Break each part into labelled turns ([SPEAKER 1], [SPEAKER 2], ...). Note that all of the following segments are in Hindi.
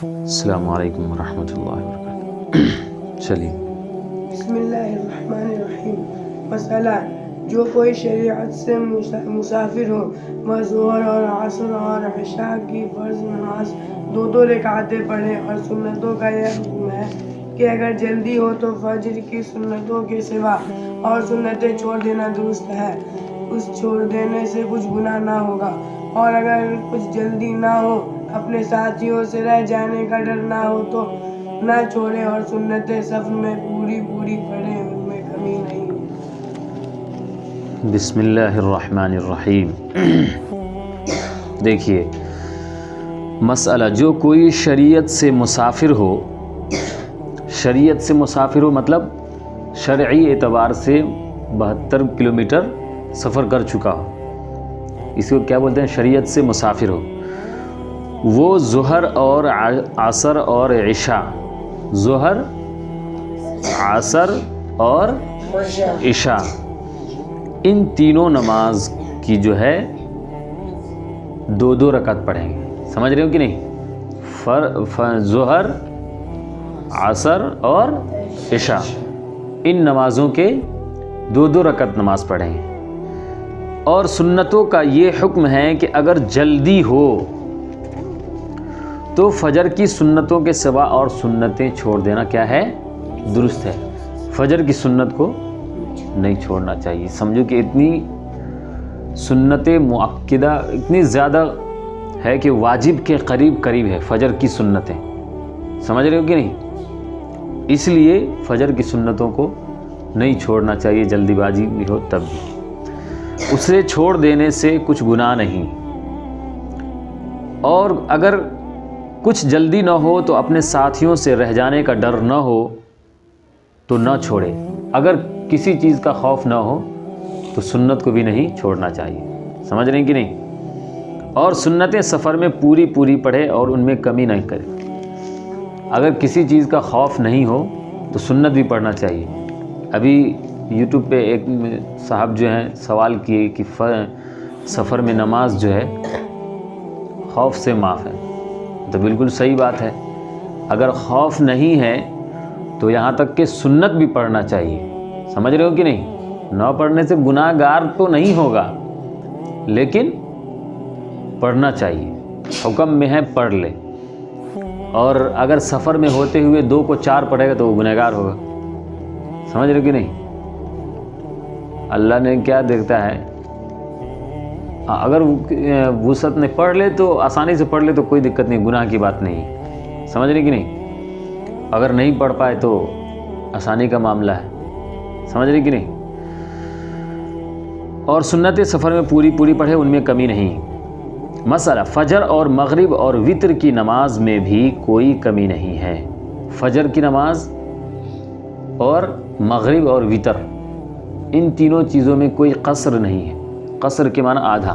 [SPEAKER 1] अस्सलामु अलैकुम वरहमतुल्लाहि वबरकातुहू। चलिए।
[SPEAKER 2] बिस्मिल्लाहिर्रहमानिर्रहीम। मसला, जो कोई शरीयत से मुसाफिर हो, वह ज़ोहर और असर और इशा की फ़र्ज़ नमाज दो रकातें पढ़े। और सुन्नतों का यह हुक्म है कि अगर जल्दी हो तो फजर की सुन्नतों के सिवा और सुन्नतें छोड़ देना दुरुस्त है। उस छोड़ देने से कुछ गुनाह ना होगा। और अगर कुछ जल्दी ना हो, अपने साथियों से रह जाने का डर ना हो तो ना छोड़े और सुन्नतें सफ़र में पूरी पढ़े, उनमें कमी नहीं है।
[SPEAKER 1] बिस्मिल्लाहिर्रहमानिर्रहीम। देखिए, मसला, जो कोई शरीयत से मुसाफिर हो, शरीयत से मुसाफिर हो मतलब शरई एतबार से 72 किलोमीटर सफ़र कर चुका हो, इसको क्या बोलते हैं? शरीयत से मुसाफिर हो। वो ज़ोहर और असर और इशा, ज़ोहर, असर और इशा, इन तीनों नमाज की जो है दो रकात पढ़ेंगे। समझ रहे हो कि नहीं? ज़ोहर, असर और इशा, इन नमाज़ों के दो रकात नमाज पढ़ेंगे। और सुन्नतों का ये हुक्म है कि अगर जल्दी हो तो फजर की सुन्नतों के सिवा और सुन्नतें छोड़ देना क्या है? दुरुस्त है। फजर की सुन्नत को नहीं छोड़ना चाहिए। समझो कि इतनी सुन्नतें मुअक्किदा इतनी ज़्यादा है कि वाजिब के करीब है फजर की सुन्नतें। समझ रहे हो कि नहीं? इसलिए फजर की सुन्नतों को नहीं छोड़ना चाहिए, जल्दीबाजी भी हो तब भी। उसे छोड़ देने से कुछ गुनाह नहीं। और अगर कुछ जल्दी ना हो तो अपने साथियों से रह जाने का डर ना हो तो ना छोड़े। अगर किसी चीज़ का खौफ ना हो तो सुन्नत को भी नहीं छोड़ना चाहिए। समझ रहे हैं कि नहीं? और सुन्नतें सफ़र में पूरी पढ़े और उनमें कमी नहीं करे। अगर किसी चीज़ का खौफ नहीं हो तो सुन्नत भी पढ़ना चाहिए। अभी यूट्यूब पे एक साहब जो हैं सवाल किए कि सफ़र में नमाज जो है खौफ से माफ़ है। तो बिल्कुल सही बात है। अगर खौफ नहीं है तो यहाँ तक कि सुन्नत भी पढ़ना चाहिए। समझ रहे हो कि नहीं? ना पढ़ने से गुनाहगार तो नहीं होगा, लेकिन पढ़ना चाहिए। हुक्म में है पढ़ ले। और अगर सफ़र में होते हुए 2 को 4 पढ़ेगा तो वो गुनहगार होगा। समझ रहे हो कि नहीं? अल्लाह ने क्या देखता है, अगर वुसअत ने पढ़ ले तो आसानी से पढ़ ले तो कोई दिक्कत नहीं, गुनाह की बात नहीं। समझ रहे कि नहीं? अगर नहीं पढ़ पाए तो आसानी का मामला है। समझ रहे कि नहीं? और सुन्नतें सफ़र में पूरी पढ़े, उनमें कमी नहीं। मसला, फ़जर और मगरिब और वितर की नमाज में भी कोई कमी नहीं है। फ़जर की नमाज और मगरिब और वितर, इन तीनों चीज़ों में कोई कसर नहीं है। कसर के माना आधा।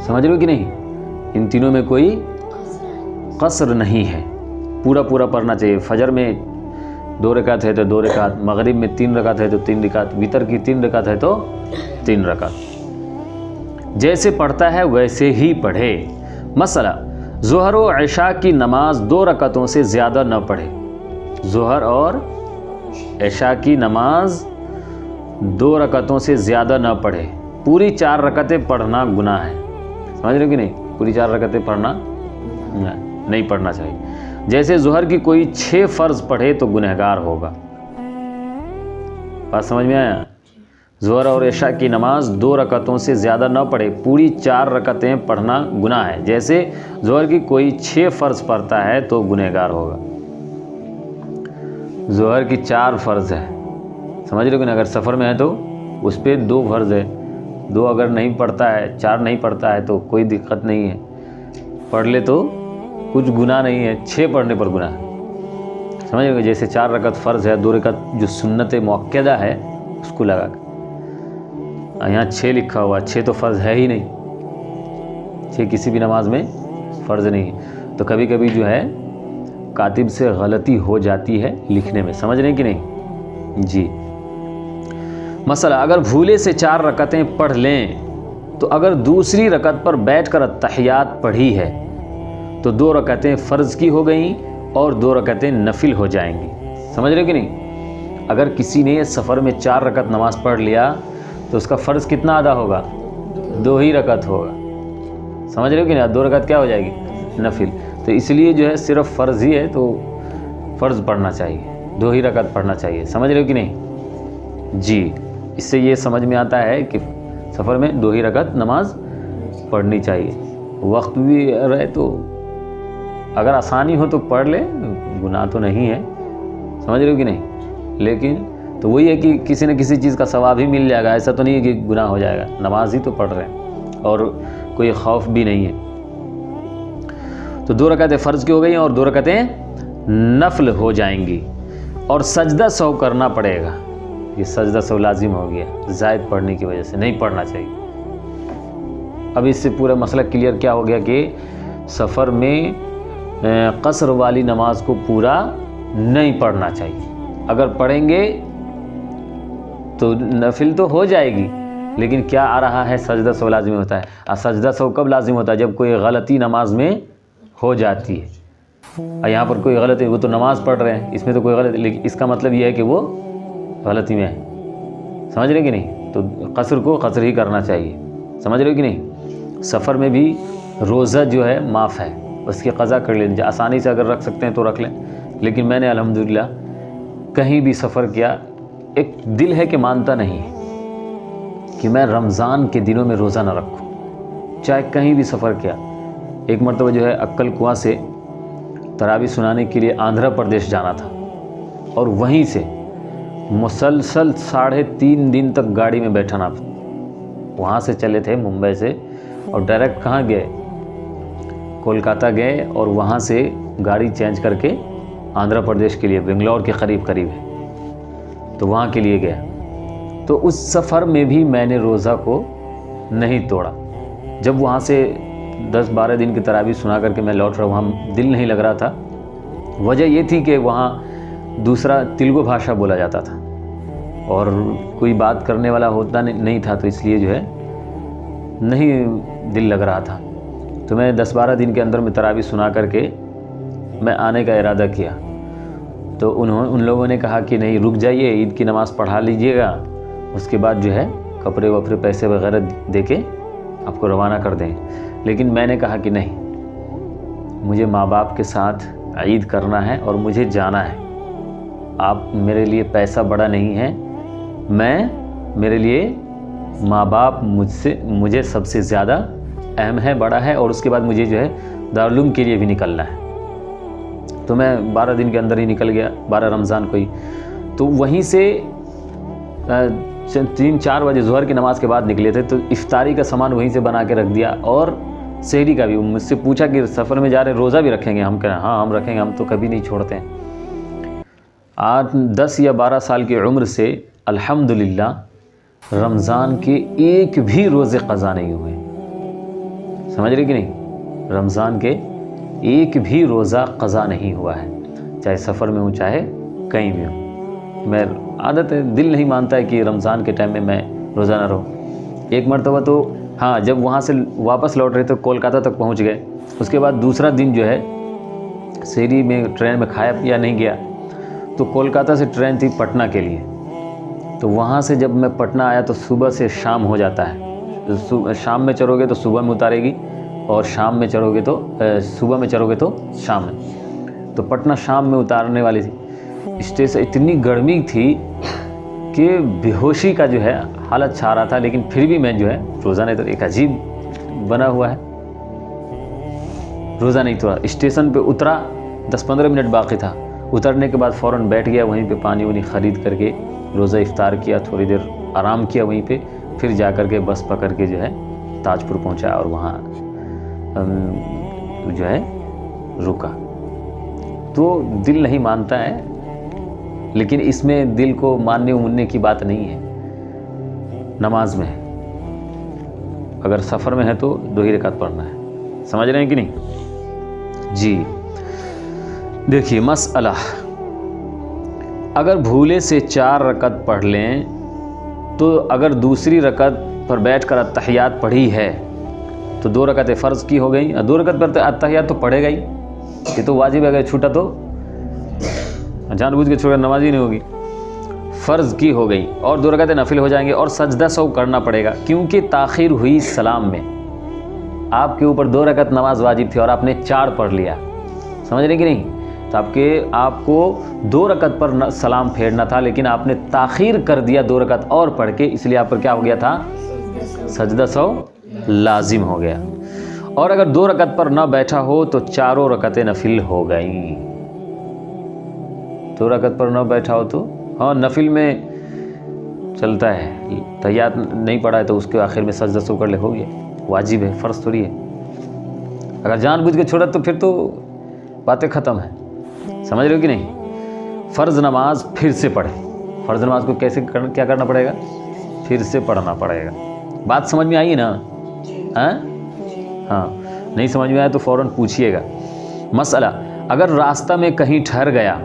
[SPEAKER 1] समझ रहे हो कि नहीं? इन तीनों में कोई कसर नहीं है, पूरा पढ़ना चाहिए। फ़जर में 2 रकात है तो 2 रकात, मगरिब में 3 रकात है तो 3 रकात, वितर की 3 रकात है तो 3 रकात। जैसे पढ़ता है वैसे ही पढ़े। मसला, ज़ोहर और इशा की नमाज 2 रकातों से ज़्यादा न पढ़े। ज़ोहर और इशा की नमाज 2 रकातों से ज़्यादा न पढ़े। पूरी 4 रकातें पढ़ना गुनाह है। समझ रहे हो कि नहीं? पूरी 4 रकातें पढ़ना नहीं पढ़ना चाहिए। जैसे ज़ोहर की कोई 6 फ़र्ज़ पढ़े तो गुनहगार होगा। बात समझ में आया? ज़ोहर और इशा की नमाज 2 रकातों से ज़्यादा न पढ़े, पूरी 4 रकातें पढ़ना गुनाह है। जैसे ज़ोहर की कोई 6 फ़र्ज़ पढ़ता है तो गुनहगार होगा। ज़ोहर की 4 फ़र्ज़ है। समझ रहे हो कि नहीं? अगर सफ़र में है तो उस पर 2 फ़र्ज़ है। 2 अगर नहीं पढ़ता है, 4 नहीं पढ़ता है तो कोई दिक्कत नहीं है, पढ़ ले तो कुछ गुनाह नहीं है। 6 पढ़ने पर गुनाह है। समझ रहे हो? जैसे 4 रकात फ़र्ज़ है, 2 रकात जो सुन्नत मुअक्कदा है उसको लगा कर, यहाँ 6 लिखा हुआ, 6 तो फ़र्ज़ है ही नहीं। 6 किसी भी नमाज में फ़र्ज़ नहीं है। तो कभी कभी जो है कातिब से गलती हो जाती है लिखने में। समझ रहे हैं कि नहीं जी? मसला, अगर भूले से 4 रकातें पढ़ लें तो अगर दूसरी रकत पर बैठकर अत्तहियात पढ़ी है तो 2 रकातें फ़र्ज़ की हो गई और 2 रकातें नफिल हो जाएंगी। समझ रहे हो कि नहीं? अगर किसी ने सफ़र में 4 रकात नमाज़ पढ़ लिया तो उसका फ़र्ज़ कितना अदा होगा? 2 ही रकात होगा। समझ रहे हो कि नहीं? 2 रकात क्या हो जाएगी? नफिल। तो इसलिए जो है सिर्फ फ़र्ज़ ही है तो फ़र्ज़ पढ़ना चाहिए, 2 ही रकात पढ़ना चाहिए। समझ रहे हो कि नहीं जी? इससे ये समझ में आता है कि सफ़र में 2 ही रकात नमाज पढ़नी चाहिए। वक्त भी रहे तो अगर आसानी हो तो पढ़ ले, गुनाह तो नहीं है। समझ रहे हो कि नहीं? लेकिन तो वही है कि किसी न किसी चीज़ का सवाब ही मिल जाएगा, ऐसा तो नहीं है कि गुनाह हो जाएगा। नमाज ही तो पढ़ रहे हैं और कोई खौफ भी नहीं है। तो 2 रकातें फ़र्ज़ की हो गई और 2 रकातें नफल हो जाएंगी। और सजदा सौ करना पड़ेगा। ये सजदा सौ लाजिम हो गया, ज़ायद पढ़ने की वजह से नहीं पढ़ना चाहिए। अब इससे पूरा मसला क्लियर क्या हो गया कि सफ़र में कसर वाली नमाज को पूरा नहीं पढ़ना चाहिए। अगर पढ़ेंगे तो नफिल तो हो जाएगी, लेकिन क्या आ रहा है? सजदा सौ लाजिम होता है। और सजदा सौ कब लाजिम होता है? जब कोई गलती नमाज में हो जाती है। और यहाँ पर कोई गलती, वो तो नमाज़ पढ़ रहे हैं, इसमें तो कोई गलती, लेकिन इसका मतलब ये है कि वो गलती में है। समझ रहे कि नहीं? तो कसर को कसर ही करना चाहिए। समझ रहे हो कि नहीं? सफ़र में भी रोज़ा जो है माफ़ है, उसकी क़ज़ा कर लें। आसानी से अगर रख सकते हैं तो रख लें। लेकिन मैंने अल्हम्दुलिल्लाह कहीं भी सफ़र किया, एक दिल है कि मानता नहीं है कि मैं रमज़ान के दिनों में रोज़ा ना रखूँ, चाहे कहीं भी सफ़र किया। एक मरतबा जो है अक्कल कुआं से तरावी सुनाने के लिए आंध्र प्रदेश जाना था और वहीं से मुसलसल 3.5 दिन तक गाड़ी में बैठना। वहाँ से चले थे मुंबई से और डायरेक्ट कहाँ गए? कोलकाता गए और वहाँ से गाड़ी चेंज करके आंध्र प्रदेश के लिए, बेंगलोर के करीब है, तो वहाँ के लिए गया। तो उस सफ़र में भी मैंने रोज़ा को नहीं तोड़ा। जब वहाँ से 10-12 दिन की तरावी सुना करके मैं लौट रहा, वहाँ दिल नहीं लग रहा था। वजह ये थी कि वहाँ दूसरा तेलुगु भाषा बोला जाता था और कोई बात करने वाला होता नहीं था, तो इसलिए जो है नहीं दिल लग रहा था। तो मैं 10-12 दिन के अंदर में तरावी सुना करके मैं आने का इरादा किया। तो उन लोगों ने कहा कि नहीं, रुक जाइए, ईद की नमाज़ पढ़ा लीजिएगा, उसके बाद जो है कपड़े वपड़े पैसे वगैरह दे के आपको रवाना कर दें। लेकिन मैंने कहा कि नहीं, मुझे माँ बाप के साथ ईद करना है और मुझे जाना है। आप मेरे लिए पैसा बड़ा नहीं है, मेरे लिए माँ बाप मुझे सबसे ज़्यादा अहम है, बड़ा है। और उसके बाद मुझे जो है दारुल के लिए भी निकलना है। तो मैं 12 दिन के अंदर ही निकल गया, 12 रमज़ान को ही। तो वहीं से 3-4 बजे ज़ोहर की नमाज़ के बाद निकले थे, तो इफ्तारी का सामान वहीं से बना के रख दिया और सहरी का भी। मुझसे पूछा कि सफ़र में जा रहे रोज़ा भी रखेंगे? हम कह हाँ हम रखेंगे, हम तो कभी नहीं छोड़ते हैं। 10 या 12 साल की उम्र से अल्हम्दुलिल्लाह रमज़ान के एक भी रोज़े क़ज़ा नहीं हुए। समझ रहे कि नहीं? रमज़ान के एक भी रोज़ा क़ज़ा नहीं हुआ है, चाहे सफ़र में हूँ चाहे कहीं भी हूँ। मैं आदत है, दिल नहीं मानता है कि रमज़ान के टाइम में मैं रोज़ा ना रहूँ। एक मरतबा तो हाँ, जब वहाँ से वापस लौट रहे तो कोलकाता तक पहुँच गए। उसके बाद दूसरा दिन जो है सहरी में ट्रेन में खाया पिया नहीं गया। तो कोलकाता से ट्रेन थी पटना के लिए। तो वहाँ से जब मैं पटना आया तो सुबह से शाम हो जाता है। तो शाम में चढ़ोगे तो सुबह में उतारेगी और शाम में चढ़ोगे तो सुबह में चढ़ोगे तो शाम में। तो पटना शाम में उतारने वाली थी। स्टेशन इतनी गर्मी थी कि बेहोशी का जो है हालत छा रहा था, लेकिन फिर भी मैं जो है रोज़ा नहीं, तो एक अजीब बना हुआ है, रोज़ा नहीं तोड़ा। स्टेशन पे उतरा, 10-15 मिनट बाकी था। उतरने के बाद फ़ौरन बैठ गया वहीं पे, पानी वानी ख़रीद करके रोज़ा इफ्तार किया, थोड़ी देर आराम किया वहीं पे, फिर जा कर के बस पकड़ के जो है ताजपुर पहुंचा और वहाँ जो है रुका। तो दिल नहीं मानता है, लेकिन इसमें दिल को मानने उमनने की बात नहीं है। नमाज में है, अगर सफ़र में है तो 2 ही रकात पढ़ना है। समझ रहे हैं कि नहीं जी? देखिए मसला, अगर भूले से 4 रकात पढ़ लें तो अगर दूसरी रकात पर बैठकर अत्तहियात पढ़ी है तो 2 रकातें फ़र्ज़ की हो गई। 2 रकात पर अत्तहियात तो पढ़ेगा ही, ये तो वाजिब है, अगर छूटा तो जानबूझ के छोड़ नमाज ही नहीं होगी। फ़र्ज़ की हो गई और 2 रकातें नफिल हो जाएंगे और सजदा सौ करना पड़ेगा, क्योंकि ताख़ीर हुई सलाम में। आपके ऊपर 2 रकात नमाज वाजिब थी और आपने 4 पढ़ लिया, समझ रहे कि नहीं? तो आपको 2 रकात पर सलाम फेरना था, लेकिन आपने ताख़ीर कर दिया 2 रकात और पढ़ के, इसलिए आप पर क्या हो गया था? सजदा सौ लाजिम हो गया। और अगर 2 रकात पर ना बैठा हो तो 4 रकातें नफिल हो गई। 2 रकात पर ना बैठा हो तो हाँ, नफिल में चलता है, तहियात नहीं पढ़ा है तो उसके आखिर में सजदा सौ कर ले, हो गया, वाजिब है, फ़र्ज़ थोड़ी है। अगर जानबूझ के छोड़ा तो फिर तो बातें ख़त्म है, समझ रहे हो कि नहीं? फ़र्ज़ नमाज फिर से पढ़े। फ़र्ज़ नमाज को क्या करना पड़ेगा? फिर से पढ़ना पड़ेगा। बात समझ में आई ना? हाँ, नहीं समझ में आया तो फ़ौरन पूछिएगा। मसला, अगर रास्ता में कहीं ठहर गया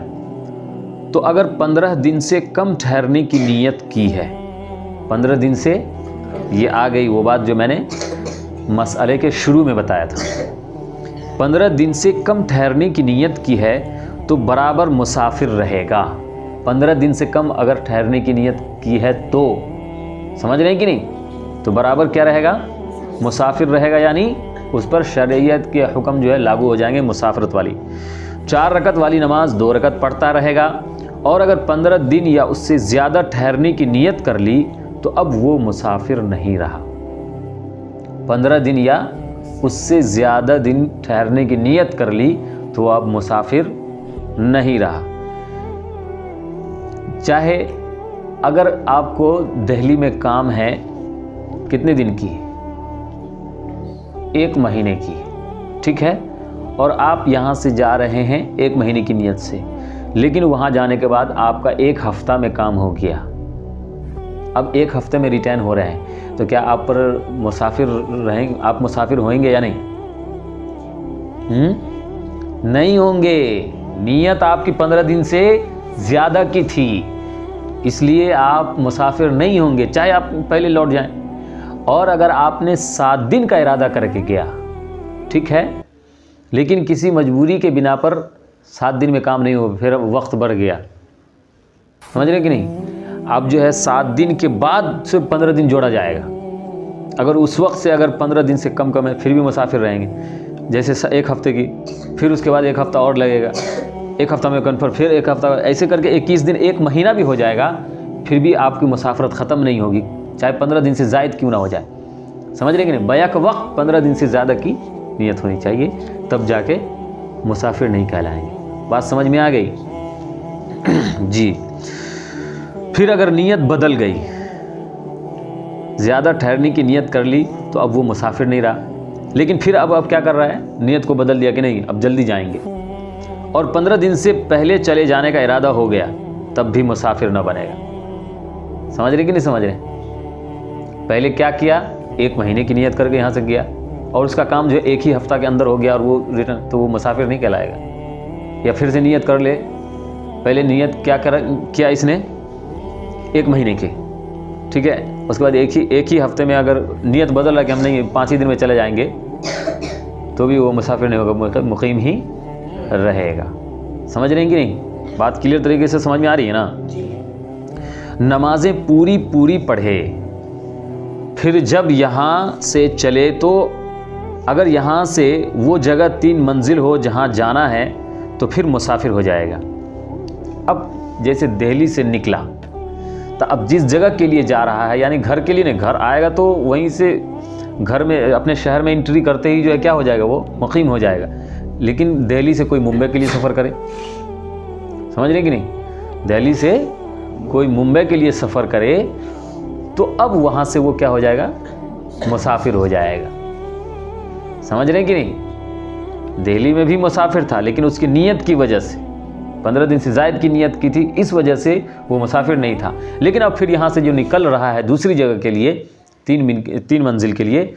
[SPEAKER 1] तो अगर 15 दिन से कम ठहरने की नीयत की है, 15 दिन से, ये आ गई वो बात जो मैंने मसले के शुरू में बताया था। 15 दिन से कम ठहरने की नीयत की है तो बराबर मुसाफिर रहेगा। 15 दिन से कम अगर ठहरने की नीयत की है तो, समझ रहे हैं कि नहीं? तो बराबर क्या रहेगा? मुसाफिर रहेगा, यानी उस पर शरीयत के हुक्म जो है लागू हो जाएंगे, मुसाफरत वाली। 4 रकात वाली नमाज 2 रकात पढ़ता रहेगा। और अगर 15 दिन या उससे ज़्यादा ठहरने की नीयत कर ली तो अब वो मुसाफिर नहीं रहा। 15 दिन या उससे ज़्यादा दिन ठहरने की नीयत कर ली तो अब मुसाफिर नहीं रहा। चाहे अगर आपको दिल्ली में काम है, कितने दिन की? 1 महीने की, ठीक है? और आप यहाँ से जा रहे हैं 1 महीने की नीयत से, लेकिन वहाँ जाने के बाद आपका 1 हफ्ता में काम हो गया। अब 1 हफ्ते में रिटर्न हो रहे हैं, तो क्या आप पर मुसाफिर रहेंगे? आप मुसाफिर होंगे या नहीं? नहीं होंगे। नीयत आपकी 15 दिन से ज़्यादा की थी, इसलिए आप मुसाफिर नहीं होंगे, चाहे आप पहले लौट जाएं। और अगर आपने 7 दिन का इरादा करके गया, ठीक है, लेकिन किसी मजबूरी के बिना पर 7 दिन में काम नहीं हो, फिर वक्त बढ़ गया, समझ रहे कि नहीं? अब जो है 7 दिन के बाद से 15 दिन जोड़ा जाएगा। अगर उस वक्त से अगर 15 दिन से कम है, फिर भी मुसाफिर रहेंगे। जैसे 1 हफ्ते की, फिर उसके बाद 1 हफ्ता और लगेगा, 1 हफ्ता में कन्फर्म, फिर 1 हफ्ता, ऐसे करके 21 दिन, 1 महीना भी हो जाएगा, फिर भी आपकी मुसाफरत ख़त्म नहीं होगी, चाहे 15 दिन से ज़ायद क्यों ना हो जाए। समझ रहे कि नहीं? बैक वक्त 15 दिन से ज़्यादा की नीयत होनी चाहिए, तब जाके मुसाफिर नहीं कहलाएंगे। बात समझ में आ गई? जी। फिर अगर नीयत बदल गई, ज़्यादा ठहरने की नीयत कर ली तो अब वो मुसाफिर नहीं रहा, लेकिन फिर अब क्या कर रहा है? नीयत को बदल दिया कि नहीं अब जल्दी जाएंगे, और 15 दिन से पहले चले जाने का इरादा हो गया, तब भी मुसाफिर न बनेगा। समझ रहे कि नहीं समझ रहे? पहले क्या किया? 1 महीने की नीयत करके यहाँ से गया और उसका काम जो है 1 ही हफ्ता के अंदर हो गया और वो रिटर्न, तो वो मुसाफिर नहीं कहलाएगा। या फिर से नीयत कर ले, पहले नीयत किया इसने 1 महीने की, ठीक है, उसके बाद एक ही हफ्ते में अगर नीयत बदल रहा कि हम नहीं 5 ही दिन में चले जाएंगे, तो भी वो मुसाफिर नहीं होगा, मुकीम ही रहेगा। समझ रहे हैं कि नहीं? बात क्लियर तरीके से समझ में आ रही है ना? नमाजें पूरी पढ़े, फिर जब यहाँ से चले तो अगर यहाँ से वो जगह 3 मंजिल हो जहाँ जाना है तो फिर मुसाफिर हो जाएगा। अब जैसे दिल्ली से निकला तो अब जिस जगह के लिए जा रहा है, यानी घर के लिए नहीं, घर आएगा तो वहीं से घर में अपने शहर में एंट्री करते ही जो है क्या हो जाएगा? वो मुकीम हो जाएगा। लेकिन दिल्ली से कोई मुंबई के लिए सफ़र करे, समझ रहे कि नहीं? दिल्ली से कोई मुंबई के लिए सफ़र करे तो अब वहाँ से वो क्या हो जाएगा? मुसाफिर हो जाएगा। समझ रहे कि नहीं? दिल्ली में भी मुसाफिर था, लेकिन उसकी नीयत की वजह से 15 दिन से ज़ायद की नीयत की थी, इस वजह से वो मुसाफिर नहीं था। लेकिन अब फिर यहाँ से जो निकल रहा है दूसरी जगह के लिए, 3 मंजिल के लिए,